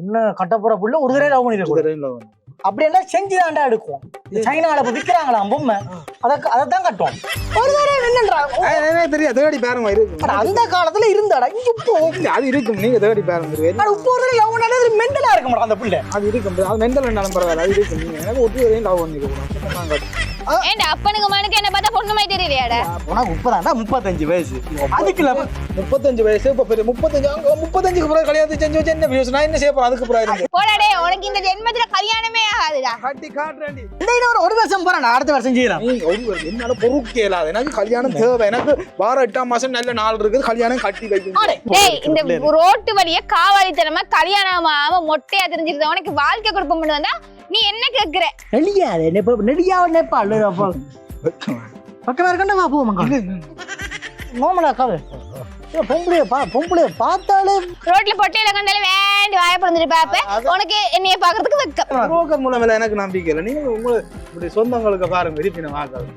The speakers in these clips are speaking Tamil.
இன்னும் கட்டப்புற புள்ள ஒரு தடவை லவ் பண்ணிருக்கோம். அப்படி என்ன செஞ்சுதான்டா எடுக்கும். சைனால விற்கிறாங்களாம் பொம்மை, அதைத்தான் கட்டுவோம். ஒரு தடவை என்னன்றாங்க தெரியாது. தேடி பாருங்க இருக்கு. அந்த காலத்துல இருந்தாடா இப்போ அது இருக்கும். நீங்க தேடி பாருங்க. இப்போ ஒரு லவ் பண்ணா மெண்டலா இருக்க மாட்டோம் அந்த புள்ள. அது இருக்கும். அது மெண்டல் என்னாலும் பரவாயில்ல. அது இருக்கும். நீங்க எனக்கு ஒட்டு வரையும் லவ் பண்ணிருக்கோம். ஏண்டா அப்பனுக்கு மனுக்கு என்ன பார்த்தா பொண்ணு மாதிரி தெரியலையாடா? உனக்கு 35 வயசு. அதுக்கு 35 வயசு. இப்ப 35க்கு பிறகு கல்யாணத்தை செஞ்சு வச்சு என்ன வியூஸ்? நான் என்ன செய்ய போறேன்? அதுக்கு பிறகு போடாடே, உனக்கு இந்த ஜென்மத்துல கல்யாணமே ஆகாதுடா. கட்டி காட்டுறேன்டி. ஒரு வருஷம் போறேன், அடுத்த வருஷம் செய்யலாம். என்னால பொறுக்கே இல்லாத எனக்கு கல்யாணம் தேவை. எனக்கு வார 8ஆம் மாசம் நல்ல நாள் இருக்குது. கல்யாணம் கட்டி வைக்கணும். டேய், இந்த ரோட்டு வழிய காவாலித்தனமா கல்யாணம் ஆகாம மொட்டையா தெரிஞ்சிருந்த உனக்கு வாழ்க்கை கொடுப்போம் வந்தா நீ என்ன கேக்குற? நெடியாது நெடியாவ நேபாள் பக்கமா இருக்கண்டா வா போமாங்க. நோமலா காவு பொம்பளைய பார்த்தாலே ரோட்ல பொட்டையில கண்டாலே வேண்டி வாய பிறந்துட்டு பாப்ப. உனக்கு என்னைய பாக்குறதுக்கு வெக்கம். புரோக்கர் மூலம் எனக்கு நம்பிக்கை இல்லை. நீங்க உங்க இப்படி சொந்தங்களுக்கு பாருங்க விருப்பின வாக்காது.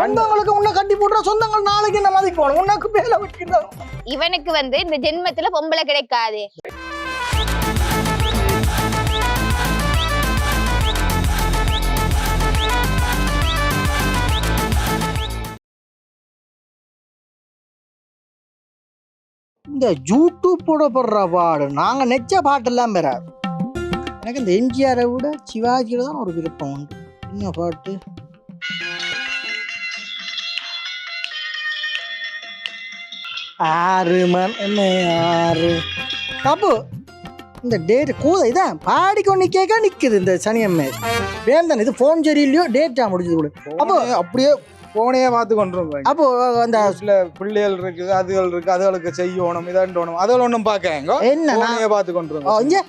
சொந்தங்களுக்கு உன்னை கட்டி போடுற சொந்தங்கள் நாளைக்கு என்ன மதிக்கணும். உனக்கு மேல வைக்கிறாங்க. இவனுக்கு இந்த ஜென்மத்துல பொம்பளை கிடைக்காது. இந்த யூடியூப் போடப்படுற பாடு நாங்க நெச்ச பாட்டெல்லாம் பெறாது. எனக்கு இந்த எம்ஜிஆரை விட சிவாஜியில தான் ஒரு விருப்பம் உண்டு. என்ன பாட்டு? ஆறு தப்பு. இந்த டேட் கூட இதான் பாடிக்கொண்டு கேட்க நிக்குது இந்த சனியம்மே வேந்தன். இது போன் சரியில்லையோ டேட்டா முடிஞ்சது கூட. அப்போ அப்படியே போனே பார்த்து கொண்டுருவோம். அப்போ அந்த சில பிள்ளைகள் இருக்குது, அதுகள் இருக்கு, அதுகளுக்கு செய்யணும், இதோணும், அதில் ஒன்றும் பார்க்க என்ன பார்த்து கொண்டுருவோம். இங்கே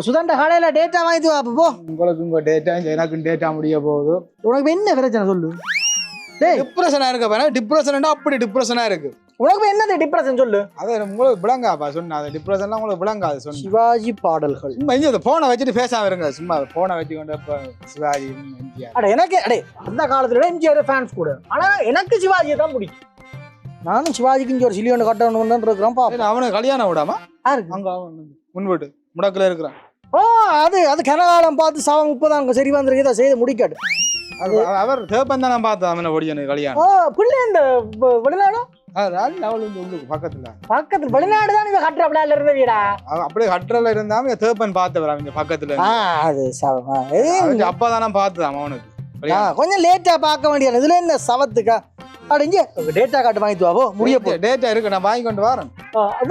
சுதண்ட காலையில டேட்டா வாங்கிட்டு வா. போ உங்களுக்கு உங்க டேட்டா எனக்கும் டேட்டா முடிய போகுது. உனக்கு என்ன பிரச்சனை சொல்லு. டிப்ரெஷனா இருக்க டிப்ரெஷன் அப்படி டிப்ரெஷனா இருக்கு. உனக்கு என்னது டிப்ரெஷன் சொல்லு. அது உங்களுக்கு விளங்காப்பா சொன்ன. அது டிப்ரெஷன்லாம் உங்களுக்கு விளங்காது சொன்ன. சிவாஜி பாடல்கள் சும்மா இந்த போனை வச்சுட்டு பேசாம இருங்க. சும்மா போனை வச்சுக்கொண்டு சிவாஜி எம்ஜிஆர். அட எனக்கு அந்த காலத்துல எம்ஜிஆர் ஃபேன்ஸ் கூட. ஆனா எனக்கு சிவாஜியை தான் பிடிக்கும். நானும் சிவாஜிக்கு இங்க ஒரு சிலியோன்னு கட்டணும் இருக்கிறேன். பாப்பா அவனுக்கு கல்யாணம் விடாமா அங்க முன்வீட்டு முடக்குல இருக்கிறான். அது கனகாலம் பார்த்து சாவம் 30 சரி வந்திருக்கு. இதை செய்து முடிக்காடு. அவர் தேப்பன் தான் நான் பார்த்தேன். அவனை ஒடியனு கல்யாணம் பிள்ளை இந்த வெளிநாடும் பக்கத்துல வெளிநாடு தான் இவன் கட்டுறப்படா இருந்த வீடா. அப்படியே கட்டுறல இருந்தாம தேப்பன் பார்த்தவர் அவங்க பக்கத்துல. அப்பதானே பார்த்துதான் அவனுக்கு கொஞ்சம் லேட்டா பார்க்க வேண்டியது. இதுல என்ன சவத்துக்கா அப்படிங்க டேட்டா காட்டு வாங்கிட்டு வாவோ முடிய போ. டேட்டா இருக்கு, நான் வாங்கி கொண்டு வரேன்.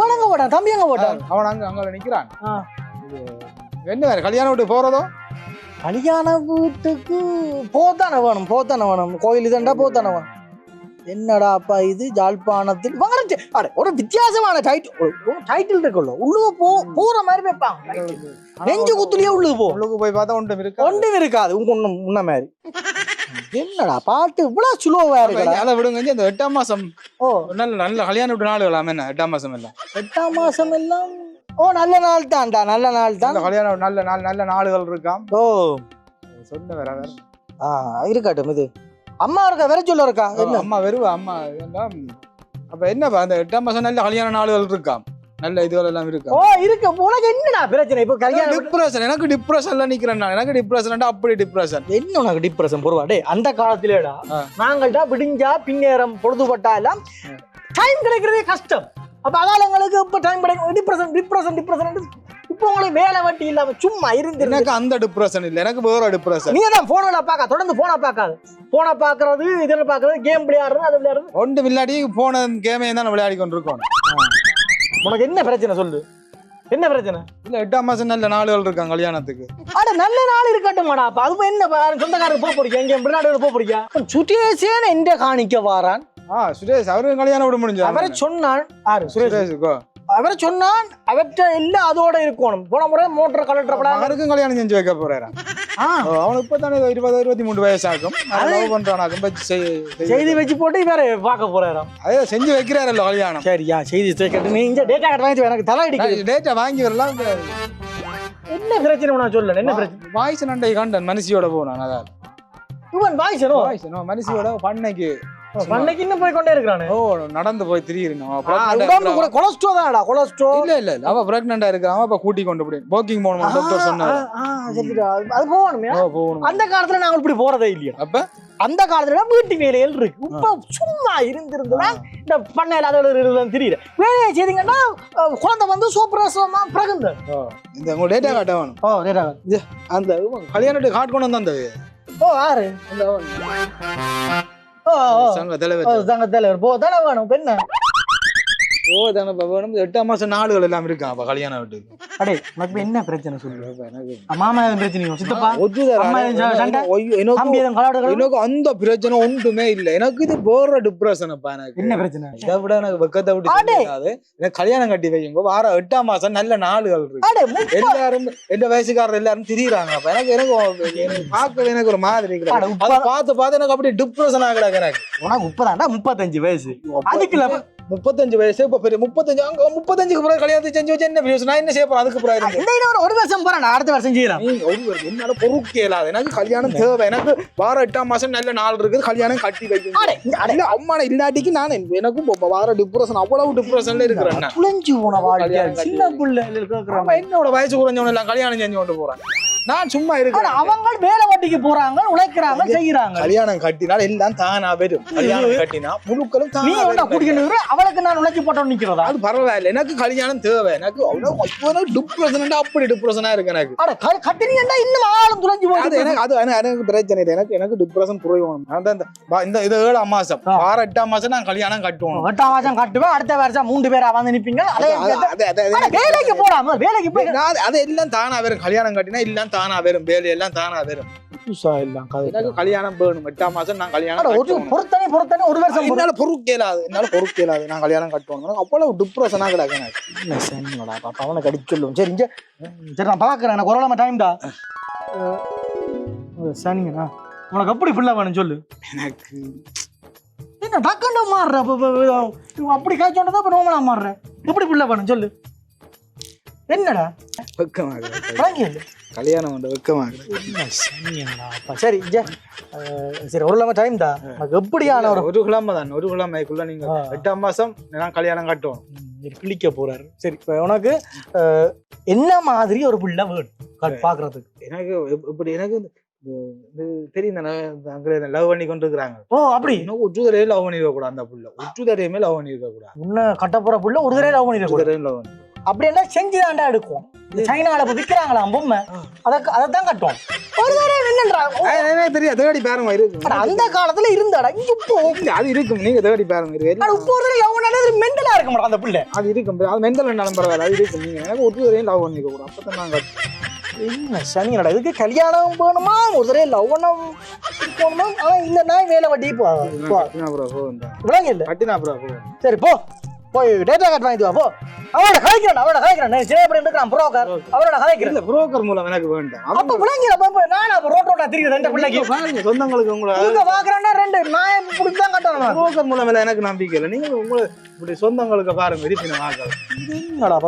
வணங்க போட்டான் தம்பி. அங்க போட்டான் அவன் அங்க நிக்கிறான். என்ன வேற கல்யாணம் வீட்டுக்கு போறதோ? கல்யாண வீட்டுக்கு போத்தானே வேணும். கோயில் இதண்டா போத்தானே வேணும். என்னடா அப்பா இது ஜாழ்ப்பாணத்தில் ஒரு வித்தியாசமான டைட்டில் இருக்குல்ல. உள்ளுக போற மாதிரி வைப்பாங்க. நெஞ்சு குத்துலயே உள்ளுக்கு போய் பார்த்தா ஒன்றும் இருக்காது. முன்ன மாதிரி என்னடா பாட்டு இவ்வளவு சுலோவா இருக்கு. அதை விடுங்க. அந்த 8ஆம் மாசம் நல்ல கல்யாணம் விட்டு நாளுகளாம். என்ன 8ஆம் மாசம் எல்லாம் 8ஆம் மாசம் எல்லாம் நல்ல நாள் தான்டா. நல்ல நாள் தான் கல்யாணம். நல்ல நாளுகள் இருக்காம். சொன்ன வேற இருக்கட்டும். இது அம்மா இருக்கா வேற சொல்ல இருக்கா? அம்மா வருவா. அம்மா அப்ப என்னப்பா அந்த 8ஆம் மாசம் நல்ல கல்யாண நாளுகள் இருக்காம். நல்ல இதுகள் எல்லாம் இருக்கா? இருக்கு. உனக்கு என்னடா பிரச்சனை? இப்ப கல்யாணம் டிப்ரெஷன். எனக்கு டிப்ரெஷன்ல நிக்கிறேன். எனக்கு டிப்ரெஷன் அப்படி டிப்ரெஷன். என்ன உனக்கு டிப்ரெஷன் பொறுவாடே? அந்த காலத்திலேடா நாங்கள்டா விடிஞ்சா பின்னேரம் பொழுதுபட்டா எல்லாம் டைம் கிடைக்கிறதே கஷ்டம். அப்ப அதால எங்களுக்கு இப்ப டைம் கிடைக்கும். டிப்ரெஷன் இப்போ உங்களுக்கு வேலை வட்டி இல்லாம சும்மா இருந்து. எனக்கு அந்த டிப்ரெஷன் இல்ல, எனக்கு வேற டிப்ரெஷன். நீ தான் போன பாக்க தொடர்ந்து போன பாக்காது. போன பாக்குறது இதுல பாக்குறது கேம் விளையாடுறது அது விளையாடுறது ஒன்று விளையாடி போன கேமே தான் விளையாடி கொண்டிருக்கோம். உனக்கு என்ன பிரச்சனை சொல்லு. என்ன பிரச்சனை? இல்ல 8ஆம் மாசம் நல்ல நாளுகள் இருக்காங்க கல்யாணத்துக்கு. அட நல்ல நாள் இருக்கட்டும்டா. அப்ப அது என்ன சொந்தக்காரருக்கு போக பிடிக்கும். எங்க வெளிநாடு போக பிடிக்கும். சுட்டேசேன எந்த காணிக்க வாரான். சுரேஷ் அவருக்கு கல்யாணம் விட முடிஞ்சு. அவரை சொன்னான். சுரேஷுக்கோ அவரை சொன்னான். அவற்ற எல்லாம் அதோட இருக்கணும். போன முறை மோட்டர் கலெக்டர் அவருக்கும் கல்யாணம் செஞ்சு வைக்க போறான். அவனுக்கு இப்பதானே 20-23 வயசாகும். செய்தி வச்சு போட்டு வேற பார்க்க போறாராம். அதே செஞ்சு வைக்கிறாரல்ல கல்யாணம். சரியா செய்தி கேட்டு நீ இந்த டேட்டா கார்டு வாங்கி எனக்கு தலை அடிக்குது. டேட்டா வாங்கி வரலாம். என்ன பிரச்சனை நான் சொல்லல. என்ன பிரச்சனை? வாய்ஸ் நண்டை கண்டன் மனுஷியோட போனான். அதாவது இவன் வாய்ஸனோ மனுஷியோட பண்ணைக்கு பண்ணைக்கு இன்னும் போய் கொண்டே இருக்கிறானே. ஓ நடந்து போய் திரியிருந்தோம் உடம்பு கூட கொலஸ்ட்ரோ தான்டா, கொலஸ்ட்ரோ. இல்ல அவ பிரெக்னண்டா இருக்கா, அவ அப்ப கூட்டி கொண்டு போய் வாக்கிங் போகணும் டாக்டர் சொன்னாரு. சரிடா, அது போகணுமே. போகணும். அந்த காலத்துல நாங்க இப்படி போறதே இல்லையா. அப்ப அந்த காலத்துல வீட்டு வேலைகள் இருக்கு. இப்ப சும்மா இருந்திருந்தா இந்த பண்ணையில அதோட தெரியல. வேலையை செய்தீங்கன்னா குழந்தை வந்து சூப்பரமா பிரகுந்த. இந்த உங்க டேட்டா காட்ட வேணும். டேட்டா அந்த கல்யாணத்துக்கு காட் கொண்டு வந்து அந்த யாரு அந்த சங்க தலைவர் தானே வேணும் பெண்ண. தானே வேணும். 8ஆம் மாசம் நாடுகள் எல்லாம் இருக்கா அப்ப கல்யாணம் வீட்டுக்கு. அடே உனக்கு என்ன பிரச்சனை சொல்லு. மாமா பிரச்சனையோ சித்தப்பா எனக்கு அந்த பிரச்சனை ஒன்றுமே இல்ல. எனக்கு இது போற டிப்ரெஷன். எனக்கு என்ன பிரச்சனை? இதை விட எனக்கு வெக்கத்தை விட்டு எனக்கு கல்யாணம் கட்டி வைக்கும் வார 8ஆம் மாசம் நல்ல நாடுகள் இருக்கு. எல்லாரும் எந்த வயசுக்காரர் எல்லாரும் திரியுறாங்க. அப்ப எனக்கு பார்க்கவே எனக்கு ஒரு மாதிரி பார்த்து எனக்கு அப்படி டிப்ரெஷன் ஆகுறாங்க. எனக்கு உனக்கு 35 வயசு. அதுக்கு 35 வயசு. இப்ப பெரிய 35 அங்க 35க்கு பிறகு கல்யாணத்தை செஞ்சு வச்சு என்ன பிரயோஜனம்? நான் என்ன செய்ய போறேன்? அதுக்கு பிறகு ஒரு வருஷம் போறேன், அடுத்த வருஷம் செய்யலாம். என்னால பொறுக்கே இல்லாத எனக்கு கல்யாணம் தேவை. எனக்கு வார 8ஆம் மாசம் நல்ல நாள் இருக்குது, கல்யாணம் கட்டி வைக்கணும். அம்மா இல்லாட்டிக்கு நான் எனக்கும் வார டிப்ரெஷன், அவ்வளவு டிப்ரெஷன்ல இருக்கிறேன். என்னோட வயசு குறைஞ்சவன எல்லாம் கல்யாணம் செஞ்சு கொண்டு போறேன். நான் சும்மா இருக்கேன். அவங்க வேலை வட்டிக்கு போறாங்க, உழைக்கிறாங்க, செய்யறாங்க. கல்யாணம் கட்டினால் எல்லாம் தானா வரும். கல்யாணம் கட்டினா முழுக்களும் அவளுக்கு நான் உழைச்சி போட்டோம் நிக்கிறதா? அது பரவாயில்ல. எனக்கு கல்யாணம் தேவை. எனக்கு அவ்வளவு டிப்ரெஷன், அப்படி டிப்ரெஷனா இருக்கு. எனக்கு கட்டினீங்கன்னா இன்னும் ஆளும் துளைஞ்சு போகுது. எனக்கு பிரச்சனை இல்லை. எனக்கு டிப்ரெஷன் குறையும். இந்த 7ஆம் மாசம் வார 8ஆம் மாசம் நான் கல்யாணம் கட்டுவோம். 8ஆம் மாசம் கட்டுவேன். அடுத்த வருஷம் 3 பேரா வந்து நிப்பீங்க. வேலைக்கு போடாம வேலைக்கு போய் அது எல்லாம் தானா வரும். கல்யாணம் கட்டினா எல்லாம் தானா வரும். வேலையெல்லாம் தானா வரும். எனக்கு கல்யாணம் வேணும். 8ஆம் மாசம் நான் கல்யாணம் பொறுத்தனே ஒரு வருஷம் என்னால பொறுக்கேலாது. நான் கல்யாணம் கட்டுவோம். அவ்வளவு டிப்ரெஷனா கிடக்கு. அவனை கடிச்சு சொல்லுவோம். சரி சரி, நான் பாக்குறேன். எனக்கு ஒரு டைம்டா. சரிங்கண்ணா, உனக்கு எப்படி ஃபுல்லா வேணும் சொல்லு. எனக்கு என்ன டக்குன்னு மாறுற? அப்படி காய்ச்சோண்டா இப்ப நோமலா மாறுற. எப்படி ஃபுல்லா வேணும் சொல்லு. என்னடா வெக்கமாக கல்யாணம் வந்து வெக்கமாக. சரி சரி, ஒரு டைம் தான். எப்படியான ஒரு கிழமை தான். ஒரு கிழமைக்குள்ள நீங்க 8ஆம் மாசம் நான் கல்யாணம் கட்டுவோம். கிளிக்க போறாரு. சரி, இப்ப உனக்கு என்ன மாதிரி ஒரு பிள்ளை வேணும் பாக்குறதுக்கு? எனக்கு இப்படி எனக்கு தெரியும் தானே, அங்க லவ் பண்ணி கொண்டு இருக்கிறாங்க. அப்படி உச்சுதரையே லவ் பண்ணிருக்க கூடாது. அந்த புள்ள உச்சுதரையுமே லவ் பண்ணிருக்க கூடாது. உன்ன கட்டப்புற புள்ள ஒரு தடவை லவ் பண்ணிருக்க கூடாது. அப்படி என்ன செஞ்சுதான்டா எடுக்கும். சைனால இப்ப விக்கிறாங்களாம் பொம்மை, அதைத்தான் கட்டுவோம். ஒரு தடவை என்னன்றாங்க தெரியாது. தேடி பாருங்க இருக்கு. அந்த காலத்துல இருந்தாடா. இங்க அது இருக்கும். நீங்க தேடி பாருங்க இருக்கு. மெண்டலா இருக்க மாட்டோம் அந்த பிள்ளை. அது இருக்கும். அது மெண்டல் என்னாலும் பரவாயில்ல. அது இருக்கும். நீங்க எனக்கு ஒருத்தரையும் லவ் பண்ணிருக்க கூடாது. அப்பதான் நாங்க என்ன சனிங்கடா, இதுக்கு கல்யாணம் போகணுமா, ஒரு தடவை லவ் பண்ண போகணுமா? ஆனா இந்த நாய் வேலை வட்டி விளங்க இல்ல. சரி போய் டேட்டா கார்டு வாங்கிட்டு வா. அவனோட கதைக்கிறேன் சின்ன புரோக்கர். அவரோட கதைக்கிறேன். புரோக்கர் மூலம் எனக்கு வேண்டாம். அப்ப விளங்கிற நான் ரோட்டோட திரிக்கிறேன். ரெண்டு பிள்ளைக்கு சொந்தங்களுக்கு உங்களை பாக்குறேன்னா ரெண்டு நாயை பிடிச்தான் கட்டணும். புரோக்கர் மூலம் எனக்கு நம்பிக்கை இல்லை. நீங்க உங்களை இப்படி சொந்தங்களுக்கு பாருங்க இருப்பின வாங்க.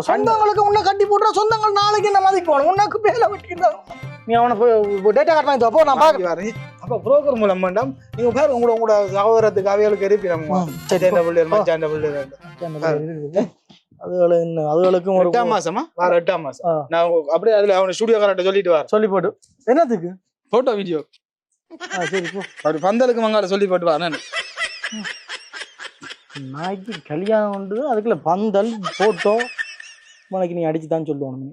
சொந்தங்களுக்கு உன்னை கட்டி போட்டுற சொந்தங்கள் நாளைக்கு என்ன மதிக்கணும். உனக்கு வேலை வெட்டிக்கிறோம். நீ அவனை போய் டேட்டா கார்டு வாங்கிட்டு வா. நான் பாக்க வரேன். அப்ப புரோக்கர் மூலம் வேண்டாம். நீங்க பாருங்க உங்களோட சகோதரத்துக்கு அவைகளுக்கு இருப்பினோம். அதுகளுக்கும் 8ஆம் மாசமா வார 8ஆம் மாசம் நான் அப்படியே அதுல அவன ஸ்டுடியோ காரட்ட சொல்லிட்டு வர. சொல்லி போட்டு என்னத்துக்கு போட்டோ வீடியோ. சரி போ. ஒரு பந்தலுக்கு மங்கால சொல்லி போட்டு வா. நாய்க்கு கல்யாணம் உண்டு, அதுக்குள்ள பந்தல் போட்டோ உனக்கு நீ அடிச்சுதான் சொல்லுவோம்.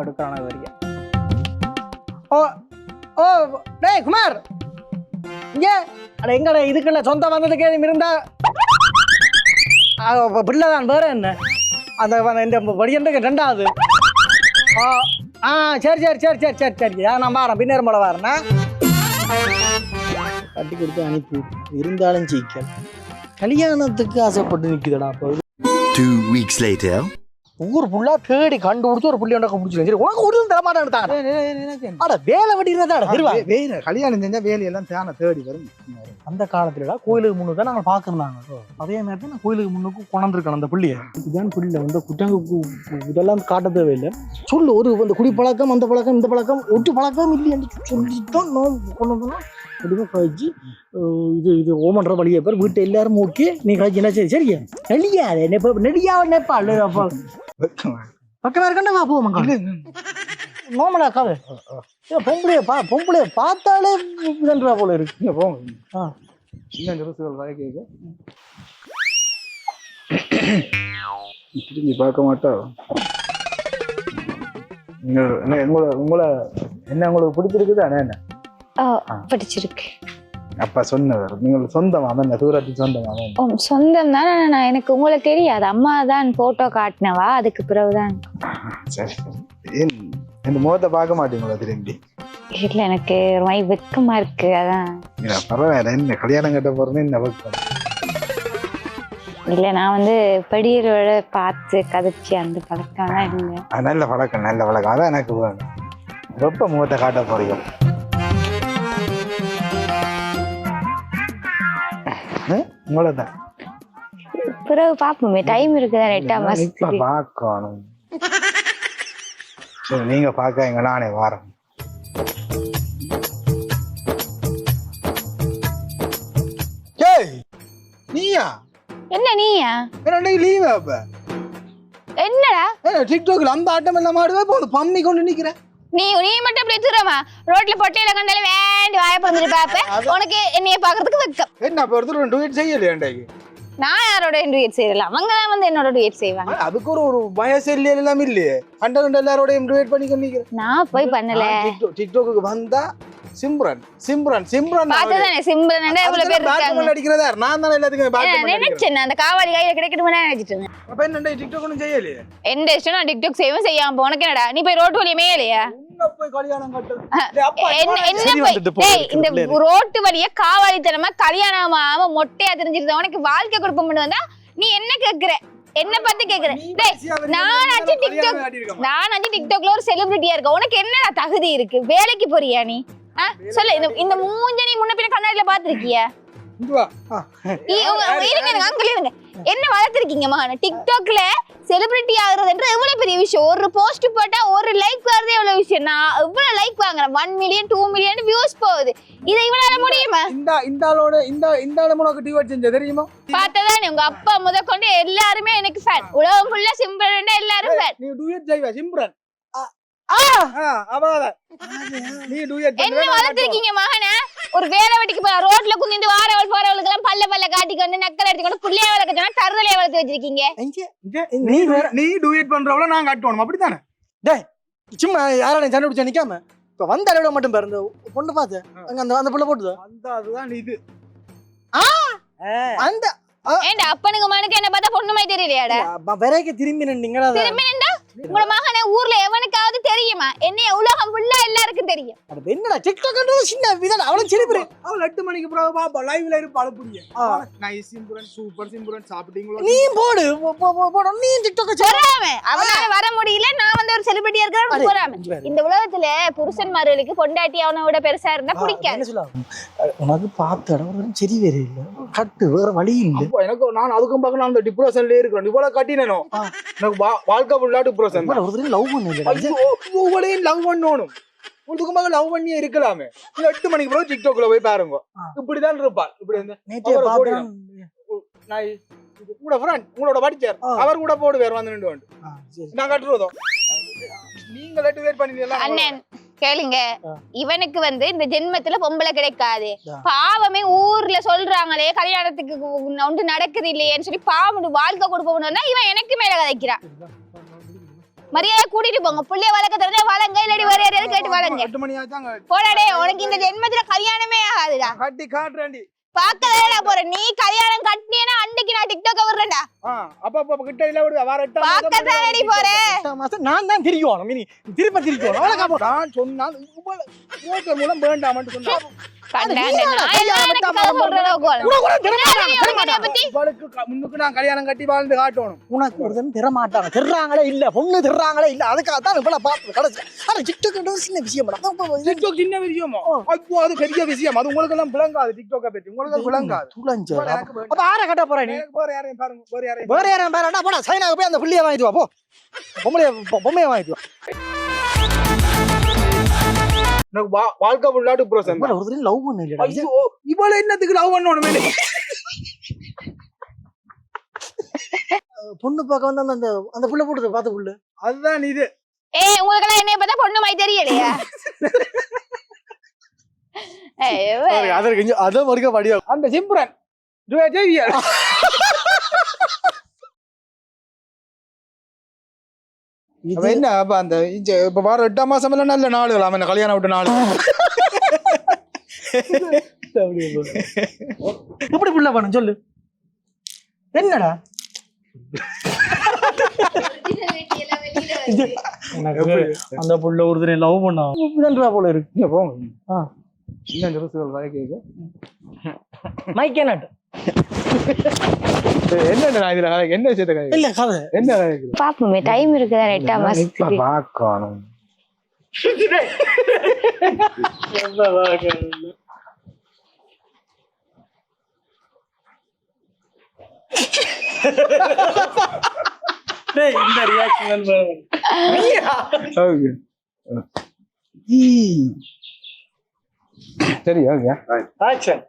படுக்கிறான வரியா. ஓ டேய் குமார், இங்க அட எங்கடா இதுக்குள்ள சொந்த வந்ததுக்கு எதுவும் இருந்தா பிள்ளைதான். வேற என்ன அந்த இந்த வடியண்டுக்கு 2வது. சரி சரி சரி சரி சரி சரி நான் வரேன். பின்னேரம் போல வரேன்னா கட்டி கொடுத்து அனுப்பி இருந்தாலும் சீக்கிரம் கல்யாணத்துக்கு ஆசைப்பட்டு நிற்குதுடா. அப்போ 2 weeks later. ஊர் ஃபுல்லா தேடி கண்டுபிடிச்சு ஒரு புள்ளி ஒன்றை பிடிச்சிருக்கேன். சரி உனக்கு ஒரு தர மாட்டேன். அட வேலை வெட்டிக்கிறதா வேலை கல்யாணம் செஞ்சா வேலையெல்லாம் தேனை தேடி வரும். அந்த காலத்துல கோயிலுக்கு முன்னுக்கு தான் நாங்கள் பார்க்கறாங்க. அதே மாதிரி தான் நான் கோயிலுக்கு முன்னுக்கு கொண்டிருக்கேன் அந்த புள்ளியை. இதுதான் புள்ளி வந்து குட்டங்க இதெல்லாம் காட்ட தேவையில்லை. சொல்லு ஒரு அந்த குடி பழக்கம் அந்த பழக்கம் இந்த பழக்கம் ஒட்டு பழக்கம் இல்லை என்று சொல்லித்தான் நான் கொண்டு வந்தோம். அப்படியே கழிச்சு இது ஓமன்ற வழியை பேர் வீட்டை எல்லாரும் ஓகே நீ கழிச்சு என்ன சரி சரியா நெல்லியாது நெடியா நெப்பாள் பக்கமா இருக்கண்டா போவாங்க நோமலா கதை பொம்பளைய பார்த்தாலே இதுன்றா போல இருக்கு. போங்க சின்ன நிறுசுகள் வகை கேட்க திரும்பி பார்க்க மாட்டா. உங்களை என்ன உங்களுக்கு பிடிச்சிருக்குதா? என்ன பிடிச்சிருக்கு. அப்பா சொன்னவர் நீங்கள் சொந்தமா என்ன தூரத்துக்கு சொந்தமா? சொந்தம் தான். நான் எனக்கு உங்களை தெரியாது. அம்மா தான் போட்டோ காட்டினவா, அதுக்கு பிறகுதான். சரி ஏன் இந்த முகத்தை பார்க்க மாட்டீங்களா திரும்பி? இல்ல எனக்கு ஒரு மாதிரி வெக்கமா இருக்கு. அதான் பரவாயில்ல. என்ன கல்யாணம் கட்ட போறேன்னு என்ன வெக்கம்? இல்ல நான் வந்து படியோட பார்த்து கதைச்சு அந்த பழக்கம் தான் இல்லை. நல்ல பழக்கம் நல்ல பழக்கம். அதான் எனக்கு வேணும். வெப்ப முகத்தை காட்ட போறீங்க. உங்களதான் பிறகு பாப்போமே, டைம் இருக்குதான் 8ஆம் மாசத்துக்கு பார்க்கணும். சரி நீங்க பாக்காங்க, நானே வாரேன். நீயா? என்ன நீயா? லீவ் அப்ப என்னடா டிக்டாக்ல அந்த ஆட்டம் எல்லாம் ஆடுவே போது பம்மி கொண்டு நிக்கிறேன். நீ மட்டும் அப்படி தூரமா ரோட்ல பொட்டையில கண்டாலே வேண்டி வாய பறந்துட்டு பாப்ப. உனக்கு என்னைய பாக்குறதுக்கு வெக்கம். என்ன அப்ப ஒருத்தர் டூயட் செய்யலையாண்டாக்கி? நான் யாரோட டூயட் செய்யலாம்? அவங்க தான் வந்து என்னோட டூயட் செய்வாங்க. அதுக்கு ஒரு வயசு எல்லாம் இல்லையே. கண்ட எல்லாரோடையும் டூயட் பண்ணி கொண்டிருக்கிறேன். நான் போய் பண்ணல. டிக்டாக்கு வந்தா சிம்ரன் பார்த்ததானே சிம்ரன் எவ்வளவு பேர் இருக்காங்க. அடிக்கிறதா நான் தானே எல்லாத்துக்கும் நினைச்சேன். அந்த காவாடி கையில கிடைக்கணும்னு நினைச்சிட்டு அப்ப என்ன டிக்டாக் ஒன்றும் செய்யலையே. எந்த இஷ்டம் நான் டிக்டாக் செய்வேன் செய்யாம உனக்கு என்னடா? நீ போய் ரோட்டு வழியே மேலையா? போய் கல்யாணம் கட்டுறது என்ன போய் இந்த ரோட்டு வழிய காவாலித்தனமா கல்யாணமாம மொட்டையா தெரிஞ்சிருந்த உனக்கு வாழ்க்கை கொடுப்போம் வந்தா நீ என்ன கேக்குற? என்ன பத்தி கேக்குற? நானாச்சும் டிக்டாக்ல ஒரு செலிபிரிட்டியா இருக்க. உனக்கு என்னடா தகுதி இருக்கு? வேலைக்கு போறியா நீ? சொல்லு. இந்த மூஞ்ச நீ முன்ன பின்ன கண்ணாடியில பாத்துருக்கியா? என்ன வளர்த்திருக்கீங்க மகன? டிக்டாக்ல செலிபிரிட்டி ஆகுறதுன்ற எவ்வளவு பெரிய விஷயம். ஒரு போஸ்ட் போட்டா ஒரு லைக் வரதே எவ்வளவு விஷயம். நான் எவ்வளவு லைக் வாங்குறேன். 1 மில்லியன் 2 மில்லியன் வியூஸ் போகுது. இதை இவனால முடியுமா? இந்த உனக்கு டிவோட் செஞ்ச தெரியுமா? பார்த்ததானே உங்க அப்பா முதற்கொண்டு எல்லாருமே எனக்கு ஃபேன். உலகம் ஃபுல்லா சிம்ரன் எல்லாரும் ஃபேன். நீ டூயட் செய்வா சிம்ரன்? என்ன வளர்த்திருக்கீங்க மகன? ஒரு வேலை வெட்டிக்கு போய் ரோட்ல குந்திந்து வாரவள் போறவளுக்கு எல்லாம் பல்ல காட்டிக்கொண்டு நக்கல் எடுத்துக்கொண்டு புள்ளைய வளர்க்க சொன்னா தருதலைய வளர்த்து வச்சிருக்கீங்க. நீ டூயட் பண்றவள நான் காட்டணும் அப்படித்தானே? டேய் சும்மா யாராலையும் சண்டை பிடிச்சா நிக்காம இப்ப வந்த அளவுல மட்டும் பாரு. பொண்ணு பார்த்து அந்த புள்ள போட்டுது. அதுதான் இது. அந்த ஏண்டா அப்பனுக்கு மனுக்கு என்ன பார்த்தா பொண்ணு மாதிரி தெரியலையாடா? வரைக்கும் திரும்பி நின்றீங்களா? திரும்பி நின்றா உங்கள மகனே ஊர்ல எவனுக்காவது தெரியுமா? என்னைய உலகம் ஃபுல்லா எல்லாருக்கும் தெரியும். என்னடா டிக்டாக்ன்றது சின்ன விதம். அவள சிரிப்புற. அவள் 8 மணிக்கு பிறகு பாப்பா லைவ்ல இருப்பாள புரிய. நைஸ் சிம்புரன் சூப்பர் சிம்புரன் சாப்பிட்டீங்களா? நீ போடு நீ டிக்டாக் போறாம அவனால வர முடியல. நான் வந்து ஒரு செலிபிரிட்டியா இருக்கறேன் போறாம. இந்த உலகத்துல புருஷன்மார்களுக்கு பொண்டாட்டி அவனை விட பெருசா இருந்தா பிடிக்காது. என்ன சொல்லுவாங்க? உனக்கு பார்த்த இடம் சரி வேற இல்ல. கட்டு வேற வழி இல்ல. எனக்கு நான் அதுக்கும் பார்க்க நான் அந்த டிப்ரெஷன்ல இருக்கிறேன். இவ்வளவு கட்டினேனோ எனக்கு வாழ்க்கை ஃபுல்லா டிப்ரெஷன். லவ் பண்ணல. லவ் பண்ணணும். உங்களுக்கும் பார்க்க லவ் பண்ணியே இருக்கலாமே. 8 மணிக்கு பிறகு டிக்டாக்ல போய் பாருங்க. இப்படிதான் இருப்பாள். இப்படி உங்களோட ஃப்ரெண்ட் உங்களோட படிச்சார் அவர் கூட போடுவார் வந்து நின்று நான் கட்டுறதோ. நீங்க லெட் வெயிட் பண்ணிட்டீங்களா? அண்ணன் கேளுங்க. இவனுக்கு வந்து இந்த ஜென்மத்துல பொம்பளை கிடைக்காது. பாவமே ஊர்ல சொல்றாங்களே கல்யாணத்துக்கு ஒன்று நடக்குது இல்லையேன்னு சொல்லி பாவம் வாழ்க்கை கொடுப்போம்னா இவன் எனக்கு மேல கதைக்கிறான். மரியாதை கூட்டிட்டு போங்க. புள்ளைய வளர்க்க தெரிஞ்சா வளங்க, இல்லாடி வேற யாரையாவது கேட்டு வளங்க. 8 மணி ஆச்சாங்க. போடாடே உனக்கு இந்த ஜென்மத்துல கல்யாணமே ஆகாதுடா. கட்டி காட்டுறேன்டி. பாக்கதானடா போற நீ கல்யாணம் கட்டினேனா அன்னைக்கு நான் டிக்டாக் விடுறேன்டா அப்ப கிட்ட இல்ல விடுவா வார 8 பாக்கதானடி போற 8 மாசம் நான் தான் திரிக்கணும் மினி திருப்ப திரிக்கணும் அவ்வளவு நான் சொன்னால் உங்கள் மூலம் வேண்டாம்னு சொன்னா முன்னுக்கு நான் கல்யாணம் கட்டி வாழ்ந்து காட்டணும் உனக்கு ஒரு தினம் திறமாட்டாங்க திர்றாங்களே இல்ல பொண்ணு திர்றாங்களே இல்ல அதுக்காகத்தான் இவ்வளவு பார்த்து கடைசி ஆனா டிக்டாக் சின்ன விஷயம் டிக்டாக் சின்ன விஷயமா ஐயோ அது பெரிய விஷயம் அது உங்களுக்கு எல்லாம் விளங்காது டிக்டாக்க பத்தி உங்களுக்கு விளங்காது அப்ப ஆற கட்ட போற நீ வேற யாரையும் பாருங்க வேற யாரும் பாருடா போடா சைனாக்கு போய் அந்த புள்ளியை வாங்கிட்டு வா போ பொம்மையை வாங்கிட்டு வா எனக்கு வாழ்க்கை ஃபுல்லாட்டு ப்ரோசன் ஒரு தினம் லவ் பண்ணு இல்லடா இவ்வளவு என்னத்துக்கு லவ் பண்ணணும் பொண்ணு பார்க்க வந்து அந்த அந்த புள்ள போடுது பார்த்த புள்ள அதுதான் இது ஏய் உங்களுக்கு எல்லாம் என்னைய பார்த்தா பொண்ணு மாதிரி தெரியலையா அதற்கு அத மறுக்க படியா அந்த சிம்ரன் ஜெய்வியர் என்ன அப்ப அந்த இப்ப வார 8 மாசம் எல்லாம் நல்ல நாளுகள் அவன் கல்யாணம் விட்டு நாள் எப்படி புள்ள பண்ண சொல்லு என்னடா அந்த புள்ள ஒரு தினம் லவ் பண்ணா போல இருக்கு போங்க மைக்கே நாட்டு என்ன இதுல என்ன விஷயத்த கதை இல்ல கதை என்ன பாப்போமே டைம் இருக்குதா 8 மாசத்துக்கு பாக்கணும் இந்த ரியாக்ஷன் சரி ஓகே ஆக்ஷன்